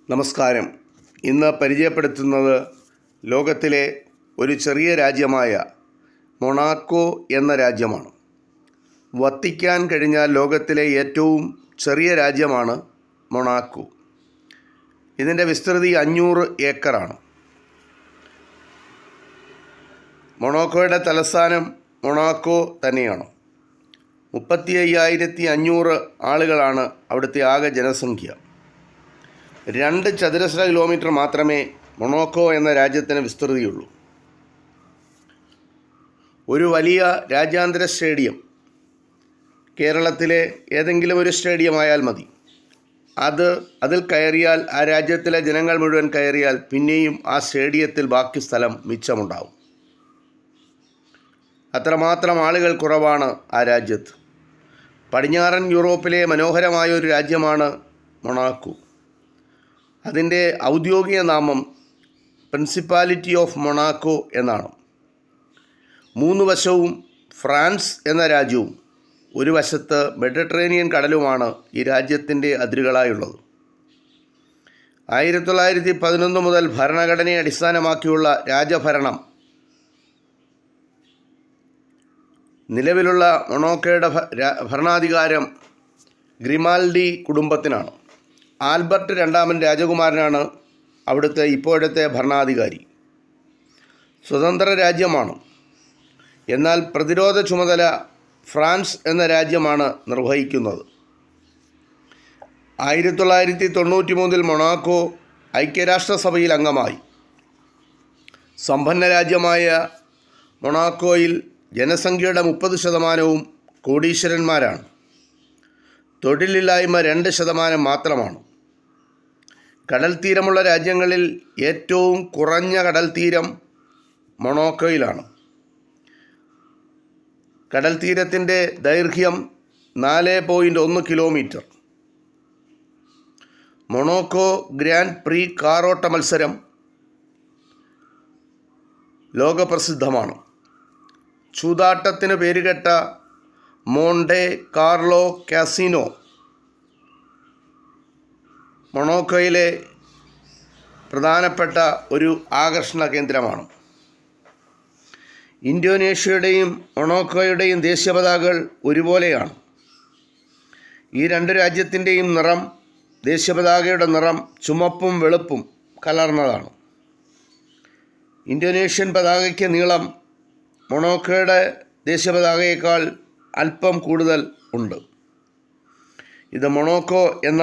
നമസ്കാരം. ഇന്ന് പരിചയപ്പെടുത്തുന്നത് ലോകത്തിലെ ഒരു ചെറിയ രാജ്യമായ മൊണാക്കോ എന്ന രാജ്യമാണ്. വത്തിക്കാൻ കഴിഞ്ഞാൽ ലോകത്തിലെ ഏറ്റവും ചെറിയ രാജ്യമാണ് മൊണാക്കോ. ഇതിൻ്റെ വിസ്തൃതി 500 ഏക്കറാണ്. മൊണാക്കോയുടെ തലസ്ഥാനം മൊണാക്കോ തന്നെയാണ്. 35,500 ആളുകളാണ് അവിടുത്തെ ആകെ ജനസംഖ്യ. 2 ചതുരശ്ര കിലോമീറ്റർ മാത്രമേ മൊണാക്കോ എന്ന രാജ്യത്തിന് വിസ്തൃതിയുള്ളൂ. ഒരു വലിയ രാജ്യാന്തര സ്റ്റേഡിയം, കേരളത്തിലെ ഏതെങ്കിലും ഒരു സ്റ്റേഡിയം ആയാൽ മതി. അതിൽ കയറിയാൽ, ആ രാജ്യത്തിലെ ജനങ്ങൾ മുഴുവൻ കയറിയാൽ പിന്നെയും ആ സ്റ്റേഡിയത്തിൽ ബാക്കി സ്ഥലം മിച്ചമുണ്ടാവും. അത്രമാത്രം ആളുകൾ കുറവാണ് ആ രാജ്യത്ത്. പടിഞ്ഞാറൻ യൂറോപ്പിലെ മനോഹരമായ ഒരു രാജ്യമാണ് മൊണാക്കോ. അതിൻ്റെ ഔദ്യോഗിക നാമം പ്രിൻസിപ്പാലിറ്റി ഓഫ് മൊണാക്കോ എന്നാണ്. 3 വശവും ഫ്രാൻസ് എന്ന രാജ്യവും ഒരു വശത്ത് മെഡിറ്ററേനിയൻ കടലുമാണ് ഈ രാജ്യത്തിൻ്റെ അതിരുകളായുള്ളത്. 1911 മുതൽ ഭരണഘടനയെ അടിസ്ഥാനമാക്കിയുള്ള രാജഭരണം നിലവിലുള്ള മൊണാക്കോയുടെ ഭരണാധികാരം ഗ്രിമാൽഡി കുടുംബത്തിനാണ്. ആൽബർട്ട് 2 രാജകുമാരനാണ് അവിടുത്തെ ഇപ്പോഴത്തെ ഭരണാധികാരി. സ്വതന്ത്ര രാജ്യമാണ്. എന്നാൽ പ്രതിരോധ ചുമതല ഫ്രാൻസ് എന്ന രാജ്യമാണ് നിർവഹിക്കുന്നത്. 1993 മൊണാക്കോ ഐക്യരാഷ്ട്രസഭയിൽ അംഗമായി. സമ്പന്ന രാജ്യമായ മൊണാക്കോയിൽ ജനസംഖ്യയുടെ 30% കോടീശ്വരന്മാരാണ്. തൊഴിലില്ലായ്മ 2% മാത്രമാണ്. കടൽ തീരമുള്ള രാജ്യങ്ങളിൽ ഏറ്റവും കുറഞ്ഞ കടൽ തീരം മൊണാക്കോയിലാണ്. കടൽ തീരത്തിൻ്റെ ദൈർഘ്യം 4.1 കിലോമീറ്റർ. മൊണാക്കോ ഗ്രാൻഡ് പ്രീ കാറോട്ട മത്സരം ലോകപ്രസിദ്ധമാണ്. ചൂതാട്ടത്തിന് പേരുകെട്ട മോണ്ടെ കാർലോ കാസിനോ മൊണാക്കോയിലെ പ്രധാനപ്പെട്ട ഒരു ആകർഷണ കേന്ദ്രമാണ്. ഇന്തോനേഷ്യയുടെയും മൊണാക്കോയുടെയും ദേശീയ പതാകകൾ ഒരുപോലെയാണ്. ഈ 2 രാജ്യത്തിൻ്റെയും നിറം, ദേശീയ പതാകയുടെ നിറം ചുമപ്പും വെളുപ്പും കലർന്നതാണ്. ഇന്തോനേഷ്യൻ പതാകയ്ക്ക് നീളം മൊണാക്കോയുടെ ദേശീയ പതാകയേക്കാൾ അല്പം കൂടുതൽ ഉണ്ട്. ഇത് മൊണാക്കോ എന്ന